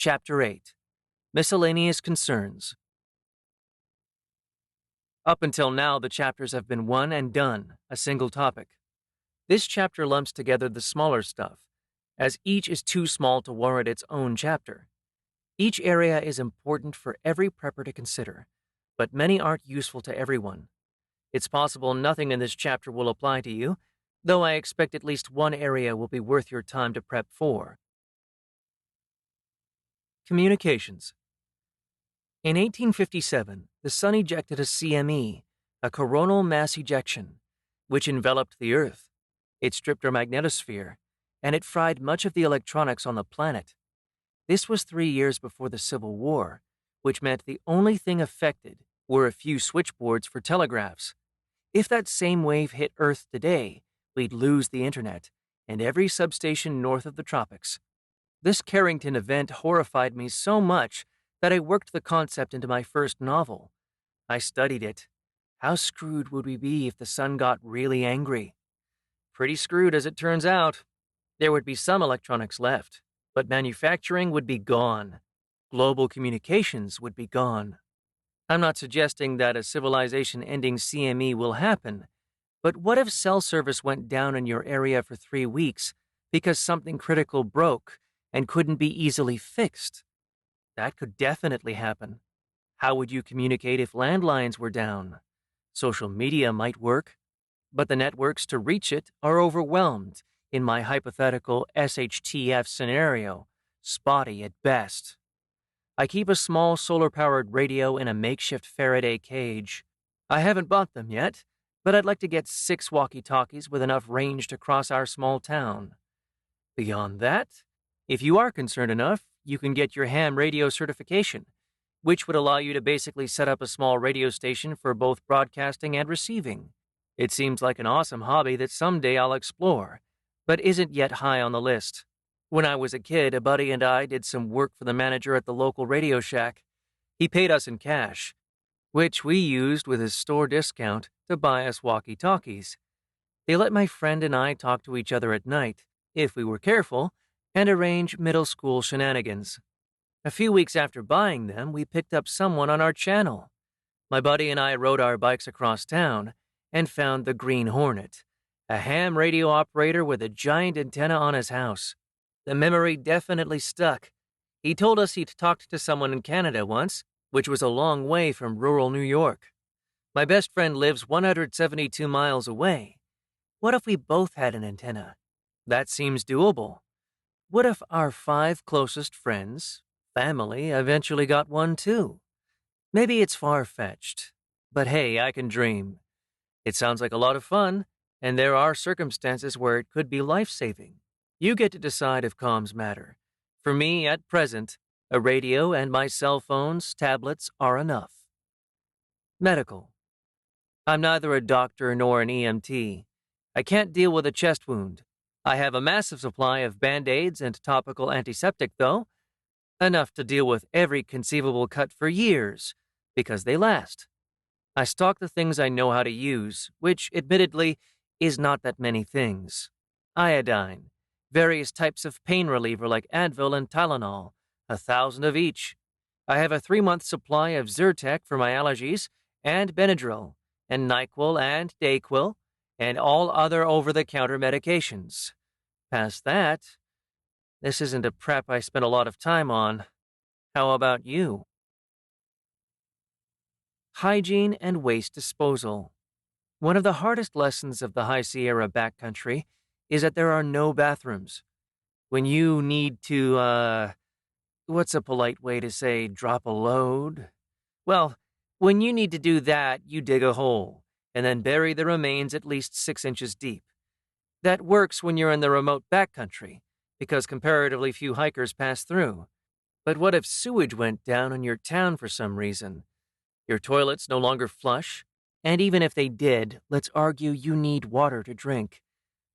Chapter 8. Miscellaneous Concerns. Up until now, the chapters have been one and done, a single topic. This chapter lumps together the smaller stuff, as each is too small to warrant its own chapter. Each area is important for every prepper to consider, but many aren't useful to everyone. It's possible nothing in this chapter will apply to you, though I expect at least one area will be worth your time to prep for. Communications. In 1857, the Sun ejected a CME, a coronal mass ejection, which enveloped the Earth. It stripped our magnetosphere, and it fried much of the electronics on the planet. This was 3 years before the Civil War, which meant the only thing affected were a few switchboards for telegraphs. If that same wave hit Earth today, we'd lose the internet and every substation north of the tropics. This Carrington event horrified me so much that I worked the concept into my first novel. I studied it. How screwed would we be if the sun got really angry? Pretty screwed, as it turns out. There would be some electronics left, but manufacturing would be gone. Global communications would be gone. I'm not suggesting that a civilization-ending CME will happen, but what if cell service went down in your area for 3 weeks because something critical broke and couldn't be easily fixed? That could definitely happen. How would you communicate if landlines were down? Social media might work, but the networks to reach it are overwhelmed in my hypothetical SHTF scenario, spotty at best. I keep a small solar-powered radio in a makeshift Faraday cage. I haven't bought them yet, but I'd like to get 6 walkie-talkies with enough range to cross our small town. Beyond that, if you are concerned enough, you can get your ham radio certification, which would allow you to basically set up a small radio station for both broadcasting and receiving. It seems like an awesome hobby that someday I'll explore, but isn't yet high on the list. When I was a kid, a buddy and I did some work for the manager at the local Radio Shack. He paid us in cash, which we used with his store discount to buy us walkie-talkies. They let my friend and I talk to each other at night, if we were careful, and arrange middle school shenanigans. A few weeks after buying them, we picked up someone on our channel. My buddy and I rode our bikes across town and found the Green Hornet, a ham radio operator with a giant antenna on his house. The memory definitely stuck. He told us he'd talked to someone in Canada once, which was a long way from rural New York. My best friend lives 172 miles away. What if we both had an antenna? That seems doable. What if our 5 closest friends, family, eventually got one too? Maybe it's far-fetched, but hey, I can dream. It sounds like a lot of fun, and there are circumstances where it could be life-saving. You get to decide if comms matter. For me, at present, a radio and my cell phones, tablets are enough. Medical. I'm neither a doctor nor an EMT. I can't deal with a chest wound. I have a massive supply of Band-Aids and topical antiseptic, though. Enough to deal with every conceivable cut for years, because they last. I stock the things I know how to use, which, admittedly, is not that many things. Iodine, various types of pain reliever like Advil and Tylenol, 1,000 of each. I have a 3-month supply of Zyrtec for my allergies, and Benadryl, and NyQuil and Dayquil, and all other over-the-counter medications. Past that, this isn't a prep I spend a lot of time on. How about you? Hygiene and waste disposal. One of the hardest lessons of the High Sierra backcountry is that there are no bathrooms. When you need to, what's a polite way to say drop a load? Well, when you need to do that, you dig a hole, and then bury the remains at least 6 inches deep. That works when you're in the remote backcountry, because comparatively few hikers pass through. But what if sewage went down in your town for some reason? Your toilets no longer flush, and even if they did, let's argue you need water to drink.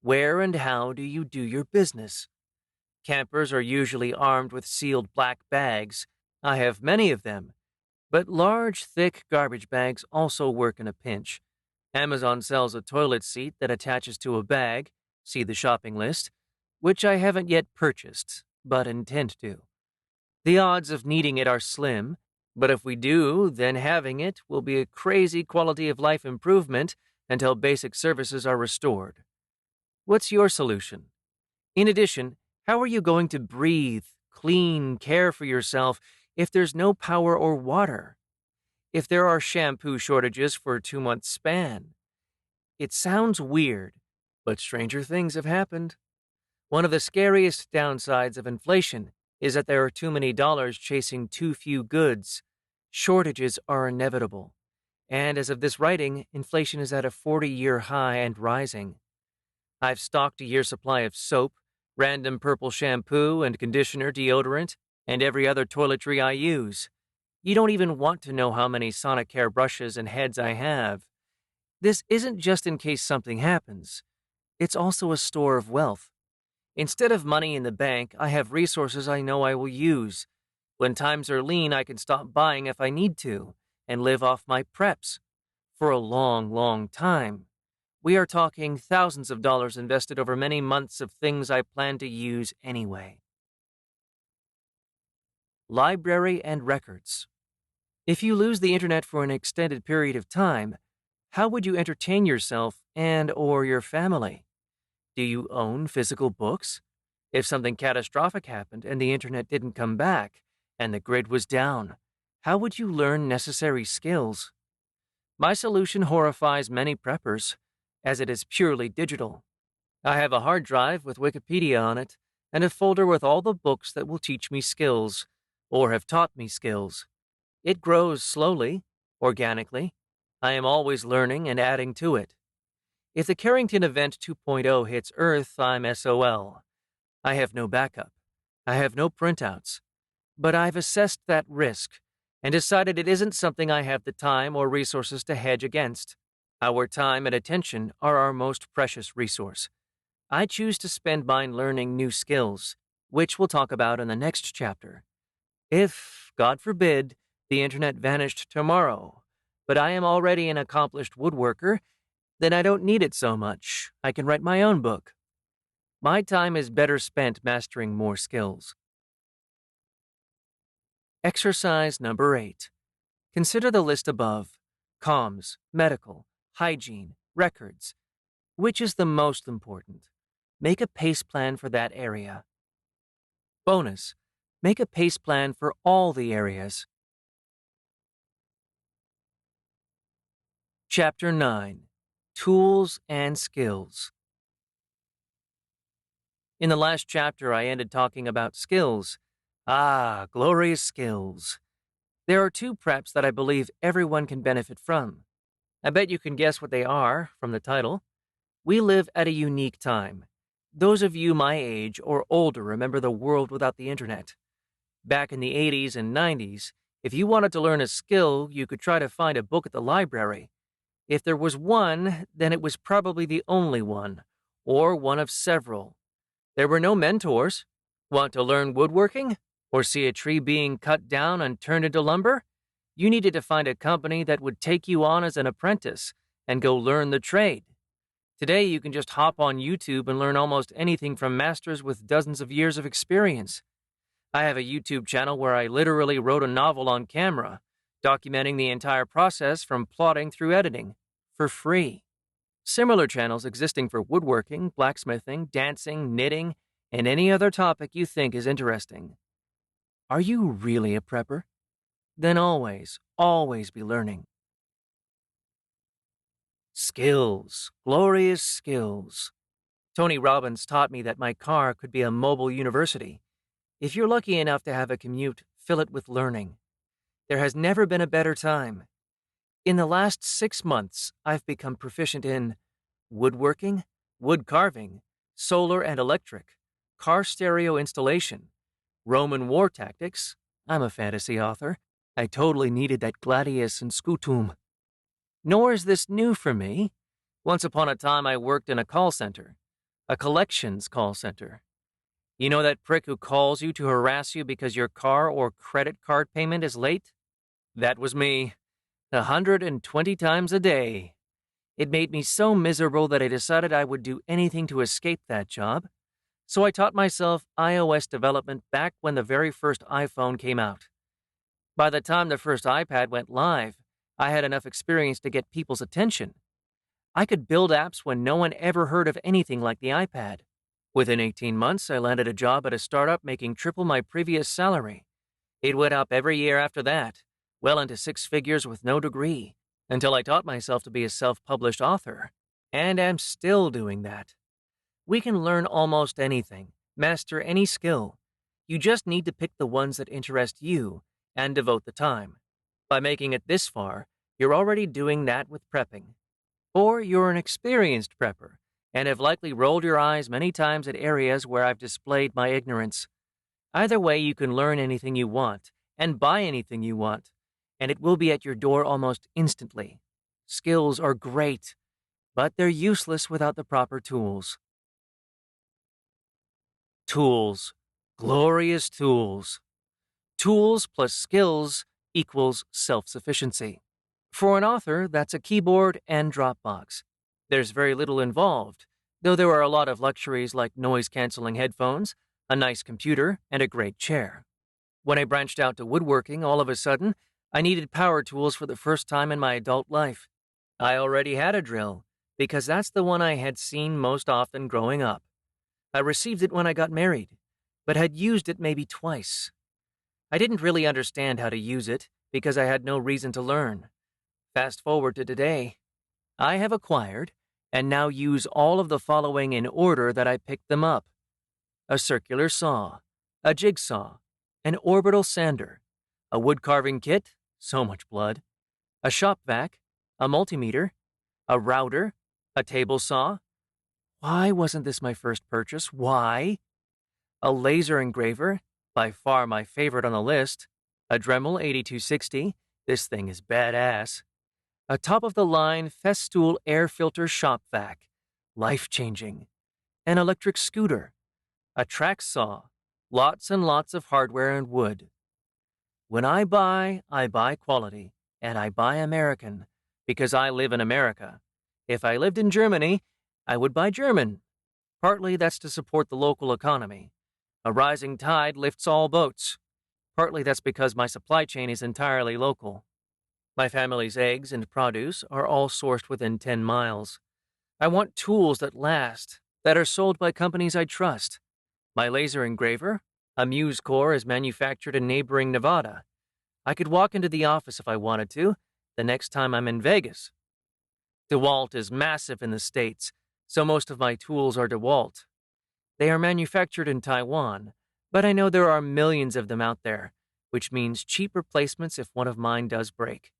Where and how do you do your business? Campers are usually armed with sealed black bags. I have many of them. But large, thick garbage bags also work in a pinch. Amazon sells a toilet seat that attaches to a bag, see the shopping list, which I haven't yet purchased, but intend to. The odds of needing it are slim, but if we do, then having it will be a crazy quality of life improvement until basic services are restored. What's your solution? In addition, how are you going to breathe, clean, care for yourself if there's no power or water? If there are shampoo shortages for a 2-month span? It sounds weird, but stranger things have happened. One of the scariest downsides of inflation is that there are too many dollars chasing too few goods. Shortages are inevitable. And as of this writing, inflation is at a 40-year high and rising. I've stocked a year's supply of soap, random purple shampoo and conditioner, deodorant, and every other toiletry I use. You don't even want to know how many Sonicare brushes and heads I have. This isn't just in case something happens. It's also a store of wealth. Instead of money in the bank, I have resources I know I will use. When times are lean, I can stop buying if I need to, and live off my preps. For a long, long time. We are talking thousands of dollars invested over many months of things I plan to use anyway. Library and records. If you lose the internet for an extended period of time, how would you entertain yourself and/or your family? Do you own physical books? If something catastrophic happened and the internet didn't come back and the grid was down, how would you learn necessary skills? My solution horrifies many preppers, as it is purely digital. I have a hard drive with Wikipedia on it and a folder with all the books that will teach me skills or have taught me skills. It grows slowly, organically. I am always learning and adding to it. If the Carrington Event 2.0 hits Earth, I'm SOL. I have no backup. I have no printouts. But I've assessed that risk and decided it isn't something I have the time or resources to hedge against. Our time and attention are our most precious resource. I choose to spend mine learning new skills, which we'll talk about in the next chapter. If, God forbid, the internet vanished tomorrow, but I am already an accomplished woodworker, then I don't need it so much. I can write my own book. My time is better spent mastering more skills. Exercise number 8. Consider the list above: comms, medical, hygiene, records. Which is the most important? Make a pace plan for that area. Bonus: make a pace plan for all the areas. Chapter 9. Tools and Skills. In the last chapter, I ended talking about skills. Ah, glorious skills. There are 2 preps that I believe everyone can benefit from. I bet you can guess what they are from the title. We live at a unique time. Those of you my age or older remember the world without the internet. Back in the 80s and 90s, if you wanted to learn a skill, you could try to find a book at the library. If there was one, then it was probably the only one, or one of several. There were no mentors. Want to learn woodworking? Or see a tree being cut down and turned into lumber? You needed to find a company that would take you on as an apprentice and go learn the trade. Today, you can just hop on YouTube and learn almost anything from masters with dozens of years of experience. I have a YouTube channel where I literally wrote a novel on camera, documenting the entire process from plotting through editing, for free. Similar channels existing for woodworking, blacksmithing, dancing, knitting, and any other topic you think is interesting. Are you really a prepper? Then always, always be learning. Skills, glorious skills. Tony Robbins taught me that my car could be a mobile university. If you're lucky enough to have a commute, fill it with learning. There has never been a better time. In the last 6 months, I've become proficient in woodworking, wood carving, solar and electric, car stereo installation, Roman war tactics. I'm a fantasy author. I totally needed that gladius and scutum. Nor is this new for me. Once upon a time, I worked in a call center, a collections call center. You know that prick who calls you to harass you because your car or credit card payment is late? That was me. 120 times a day. It made me so miserable that I decided I would do anything to escape that job. So I taught myself iOS development back when the very first iPhone came out. By the time the first iPad went live, I had enough experience to get people's attention. I could build apps when no one ever heard of anything like the iPad. Within 18 months, I landed a job at a startup making triple my previous salary. It went up every year after that, well into six figures with no degree, until I taught myself to be a self-published author. And am still doing that. We can learn almost anything, master any skill. You just need to pick the ones that interest you and devote the time. By making it this far, you're already doing that with prepping. Or you're an experienced prepper and have likely rolled your eyes many times at areas where I've displayed my ignorance. Either way, you can learn anything you want and buy anything you want, and it will be at your door almost instantly. Skills are great, but they're useless without the proper tools. Tools. Glorious tools. Tools plus skills equals self-sufficiency. For an author, that's a keyboard and Dropbox. There's very little involved, though there are a lot of luxuries like noise-canceling headphones, a nice computer, and a great chair. When I branched out to woodworking, all of a sudden, I needed power tools for the first time in my adult life. I already had a drill, because that's the one I had seen most often growing up. I received it when I got married, but had used it maybe twice. I didn't really understand how to use it because I had no reason to learn. Fast forward to today. I have acquired and now use all of the following in order that I picked them up: a circular saw, a jigsaw, an orbital sander, a wood carving kit, so much blood, a shop vac, a multimeter, a router, a table saw. Why wasn't this my first purchase? Why? A laser engraver, by far my favorite on the list, a Dremel 8260, this thing is badass, a top-of-the-line Festool air filter shop vac, life-changing, an electric scooter, a track saw, lots and lots of hardware and wood. When I buy quality, and I buy American, because I live in America. If I lived in Germany, I would buy German. Partly that's to support the local economy. A rising tide lifts all boats. Partly that's because my supply chain is entirely local. My family's eggs and produce are all sourced within 10 miles. I want tools that last, that are sold by companies I trust. My laser engraver, a Muse core, is manufactured in neighboring Nevada. I could walk into the office if I wanted to, the next time I'm in Vegas. DeWalt is massive in the States, so most of my tools are DeWalt. They are manufactured in Taiwan, but I know there are millions of them out there, which means cheap replacements if one of mine does break.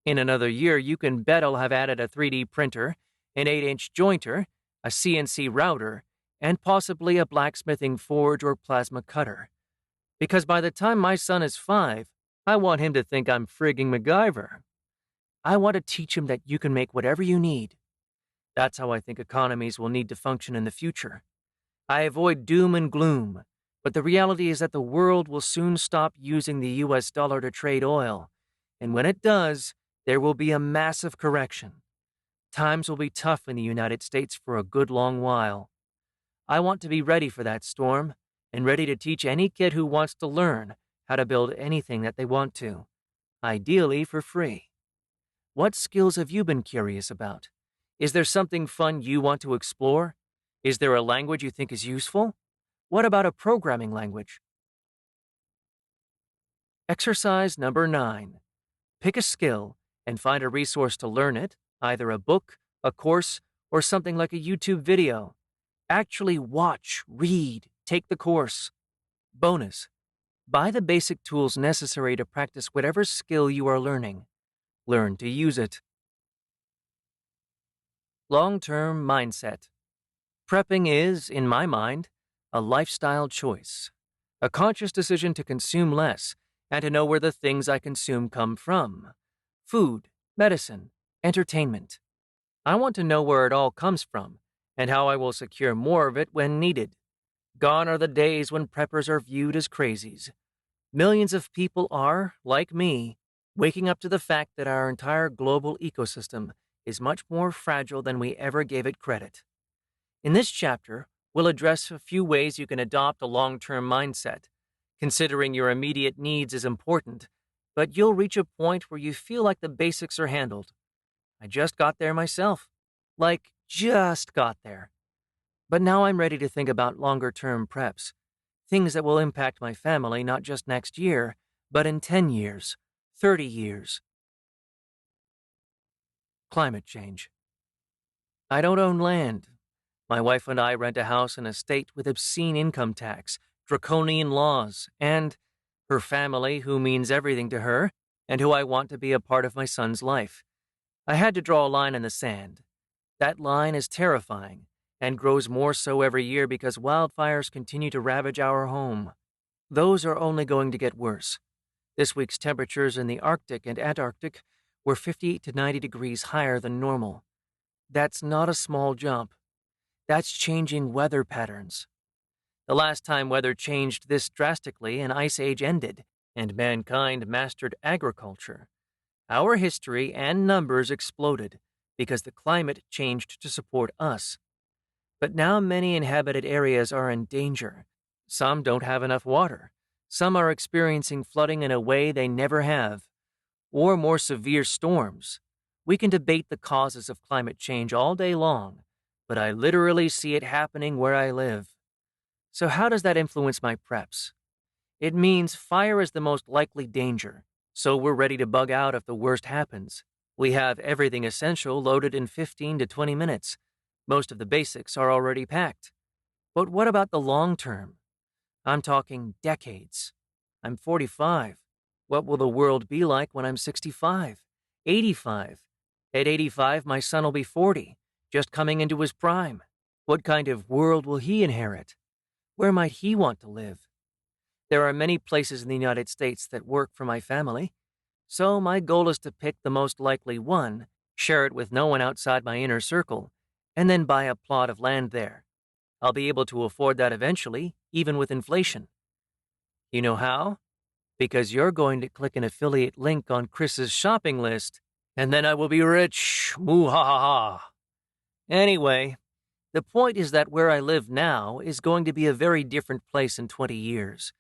In another year, you can bet I'll have added a 3D printer, an 8-inch jointer, a CNC router, and possibly a blacksmithing forge or plasma cutter. Because by the time my son is 5, I want him to think I'm frigging MacGyver. I want to teach him that you can make whatever you need. That's how I think economies will need to function in the future. I avoid doom and gloom, but the reality is that the world will soon stop using the US dollar to trade oil, and when it does, there will be a massive correction. Times will be tough in the United States for a good long while. I want to be ready for that storm, and ready to teach any kid who wants to learn how to build anything that they want to, ideally for free. What skills have you been curious about? Is there something fun you want to explore? Is there a language you think is useful? What about a programming language? Exercise number 9. Pick a skill and find a resource to learn it, either a book, a course, or something like a YouTube video. Actually watch, read, take the course. Bonus: buy the basic tools necessary to practice whatever skill you are learning. Learn to use it. Long-term mindset. Prepping is, in my mind, a lifestyle choice, a conscious decision to consume less and to know where the things I consume come from: food, medicine, entertainment. I want to know where it all comes from and how I will secure more of it when needed. Gone are the days when preppers are viewed as crazies. Millions of people are, like me, waking up to the fact that our entire global ecosystem is much more fragile than we ever gave it credit. In this chapter, We'll address a few ways you can adopt a long-term mindset, considering your immediate needs is important, but you'll reach a point where you feel like the basics are handled. I just got there myself. Like, just got there. But now I'm ready to think about longer-term preps, things that will impact my family not just next year, but in 10 years, 30 years. Climate change. I don't own land. My wife and I rent a house in a state with obscene income tax, draconian laws, and her family, who means everything to her, and who I want to be a part of my son's life. I had to draw a line in the sand. That line is terrifying, and grows more so every year because wildfires continue to ravage our home. Those are only going to get worse. This week's temperatures in the Arctic and Antarctic were 50 to 90 degrees higher than normal. That's not a small jump. That's changing weather patterns. The last time weather changed this drastically, an ice age ended, and mankind mastered agriculture. Our history and numbers exploded because the climate changed to support us. But now many inhabited areas are in danger. Some don't have enough water. Some are experiencing flooding in a way they never have, or more severe storms. We can debate the causes of climate change all day long, but I literally see it happening where I live. So how does that influence my preps? It means fire is the most likely danger, so we're ready to bug out if the worst happens. We have everything essential loaded in 15 to 20 minutes. Most of the basics are already packed. But what about the long term? I'm talking decades. I'm 45. What will the world be like when I'm 65, 85? At 85, my son will be 40, just coming into his prime. What kind of world will he inherit? Where might he want to live? There are many places in the United States that work for my family, so my goal is to pick the most likely one, share it with no one outside my inner circle, and then buy a plot of land there. I'll be able to afford that eventually, even with inflation. You know how? Because you're going to click an affiliate link on Chris's shopping list, and then I will be rich. Moo-ha-ha-ha. Anyway, the point is that where I live now is going to be a very different place in 20 years,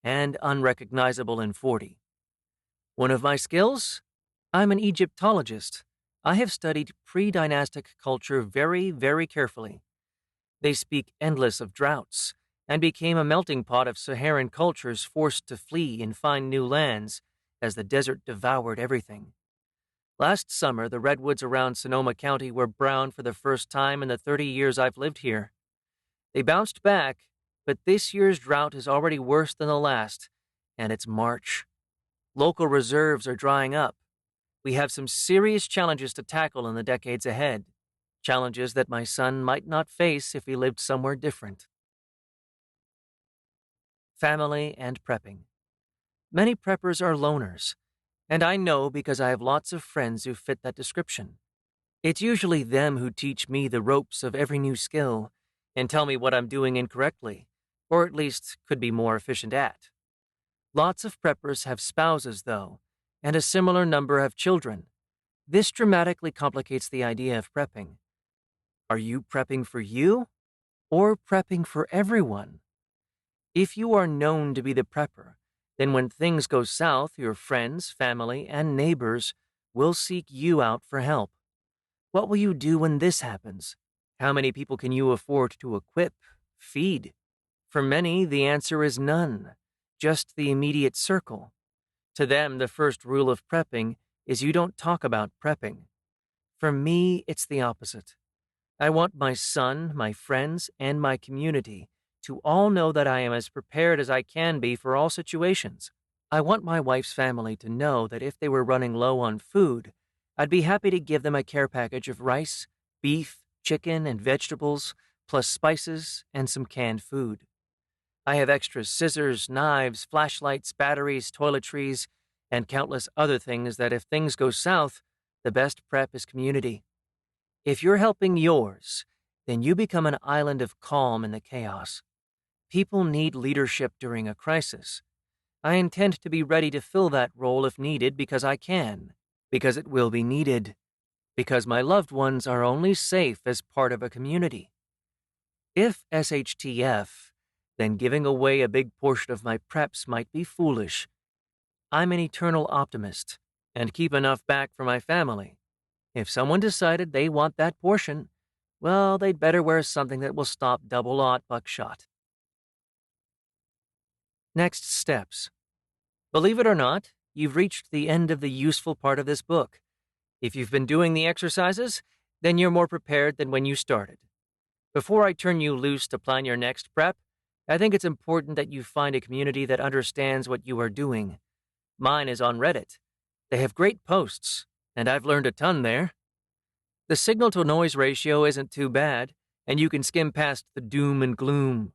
and unrecognizable in 40. One of my skills? I'm an Egyptologist. I have studied pre-dynastic culture very, very carefully. They speak endless of droughts, and became a melting pot of Saharan cultures forced to flee and find new lands as the desert devoured everything. Last summer, the redwoods around Sonoma County were brown for the first time in the 30 years I've lived here. They bounced back, but this year's drought is already worse than the last, and it's March. Local reserves are drying up. We have some serious challenges to tackle in the decades ahead, challenges that my son might not face if he lived somewhere different. Family and prepping. Many preppers are loners, and I know because I have lots of friends who fit that description. It's usually them who teach me the ropes of every new skill and tell me what I'm doing incorrectly, or at least could be more efficient at. Lots of preppers have spouses, though, and a similar number have children. This dramatically complicates the idea of prepping. Are you prepping for you, or prepping for everyone? If you are known to be the prepper, then when things go south, your friends, family, and neighbors will seek you out for help. What will you do when this happens? How many people can you afford to equip, feed? For many, the answer is none, just the immediate circle. To them, the first rule of prepping is you don't talk about prepping. For me, it's the opposite. I want my son, my friends, and my community to all know that I am as prepared as I can be for all situations. I want my wife's family to know that if they were running low on food, I'd be happy to give them a care package of rice, beef, chicken, and vegetables, plus spices and some canned food. I have extra scissors, knives, flashlights, batteries, toiletries, and countless other things that if things go south, the best prep is community. If you're helping yours, then you become an island of calm in the chaos. People need leadership during a crisis. I intend to be ready to fill that role if needed because I can, because it will be needed, because my loved ones are only safe as part of a community. If SHTF, then giving away a big portion of my preps might be foolish. I'm an eternal optimist and keep enough back for my family. If someone decided they want that portion, well, they'd better wear something that will stop double-aught buckshot. Next steps. Believe it or not, you've reached the end of the useful part of this book. If you've been doing the exercises, then you're more prepared than when you started. Before I turn you loose to plan your next prep, I think it's important that you find a community that understands what you are doing. Mine is on Reddit. They have great posts, and I've learned a ton there. The signal-to-noise ratio isn't too bad, and you can skim past the doom and gloom.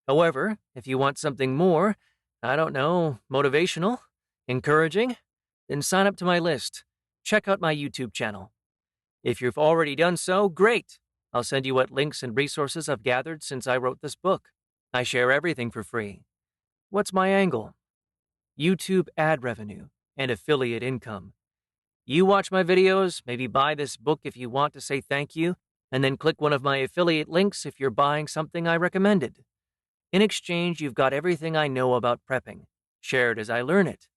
However, if you want something more, I don't know, motivational, encouraging, then sign up to my list. Check out my YouTube channel. If you've already done so, great! I'll send you what links and resources I've gathered since I wrote this book. I share everything for free. What's my angle? YouTube ad revenue and affiliate income. You watch my videos, maybe buy this book if you want to say thank you, and then click one of my affiliate links if you're buying something I recommended. In exchange, you've got everything I know about prepping, shared as I learn it.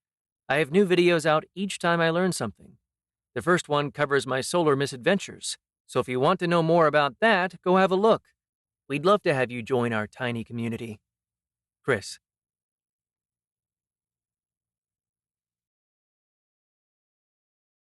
I have new videos out each time I learn something. The first one covers my solar misadventures, so if you want to know more about that, go have a look. We'd love to have you join our tiny community. Chris.